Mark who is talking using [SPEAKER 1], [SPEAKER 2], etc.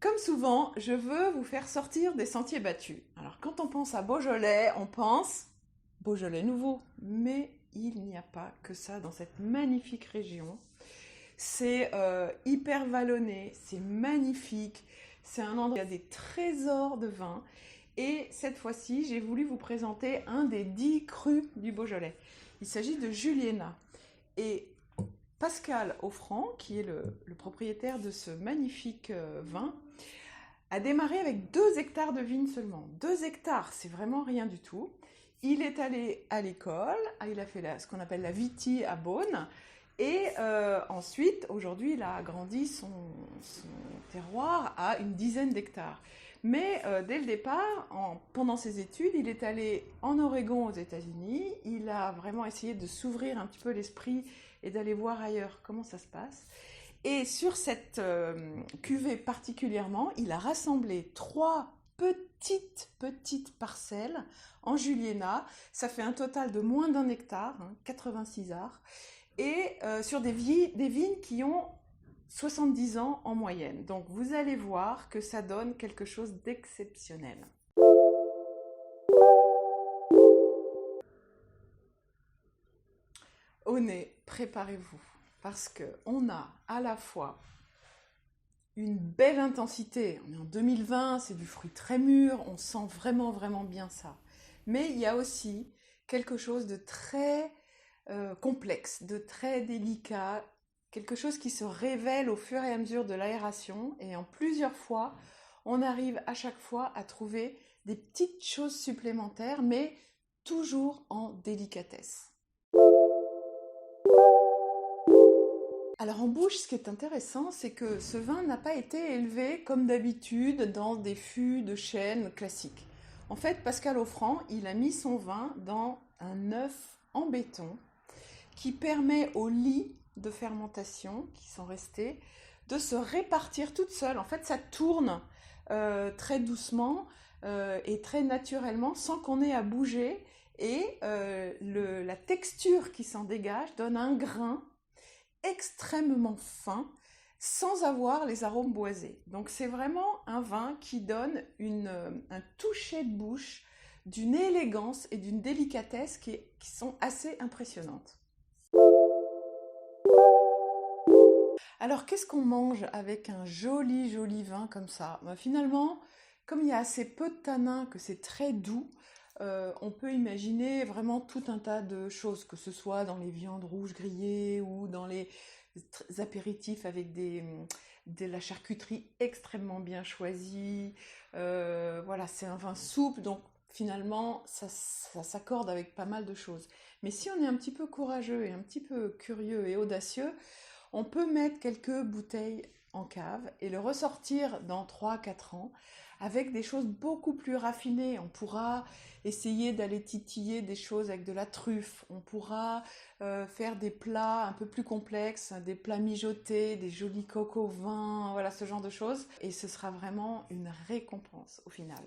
[SPEAKER 1] Comme souvent, je veux vous faire sortir des sentiers battus. Alors quand on pense à Beaujolais, on pense Beaujolais nouveau. Mais il n'y a pas que ça dans cette magnifique région. C'est hyper vallonné, c'est magnifique, c'est un endroit où il y a des trésors de vin. Et cette fois-ci, j'ai voulu vous présenter un des 10 crus du Beaujolais. Il s'agit de Juliena. Et Pascal Offrand, qui est le propriétaire de ce magnifique vin, a démarré avec 2 hectares de vignes seulement. 2 hectares, c'est vraiment rien du tout. Il est allé à l'école, il a fait ce qu'on appelle la Viti à Beaune, et ensuite, aujourd'hui, il a agrandi son terroir à une dizaine d'hectares. Mais dès le départ, pendant ses études, il est allé en Oregon aux États-Unis. Il a vraiment essayé de s'ouvrir un petit peu l'esprit et d'aller voir ailleurs comment ça se passe. Et sur cette cuvée particulièrement, il a rassemblé 3 petites parcelles en Juliena. Ça fait un total de moins d'1 hectare, 86 arts, et sur des vignes qui ont 70 ans en moyenne. Donc vous allez voir que ça donne quelque chose d'exceptionnel. Au nez, préparez-vous, parce qu'on a à la fois une belle intensité. On est en 2020, c'est du fruit très mûr, on sent vraiment bien ça. Mais il y a aussi quelque chose de très complexe, de très délicat, quelque chose qui se révèle au fur et à mesure de l'aération, et en plusieurs fois, on arrive à chaque fois à trouver des petites choses supplémentaires, mais toujours en délicatesse. Alors en bouche, ce qui est intéressant, c'est que ce vin n'a pas été élevé comme d'habitude dans des fûts de chêne classiques. En fait, Pascal Offrand, il a mis son vin dans un œuf en béton qui permet aux lies de fermentation qui sont restées de se répartir toutes seules. En fait, ça tourne très doucement et très naturellement sans qu'on ait à bouger. Et la texture qui s'en dégage donne un grain extrêmement fin sans avoir les arômes boisés. Donc c'est vraiment un vin qui donne un toucher de bouche d'une élégance et d'une délicatesse qui sont assez impressionnantes. Alors qu'est-ce qu'on mange avec un joli vin comme ça? Finalement, comme il y a assez peu de tanins, que c'est très doux, on peut imaginer vraiment tout un tas de choses, que ce soit dans les viandes rouges grillées ou dans les apéritifs avec de la charcuterie extrêmement bien choisie. Voilà, c'est un vin souple, donc finalement, ça s'accorde avec pas mal de choses. Mais si on est un petit peu courageux et un petit peu curieux et audacieux, on peut mettre quelques bouteilles en cave et le ressortir dans 3-4 ans avec des choses beaucoup plus raffinées. On pourra essayer d'aller titiller des choses avec de la truffe. On pourra faire des plats un peu plus complexes, des plats mijotés, des jolis coques au vin, voilà ce genre de choses. Et ce sera vraiment une récompense au final.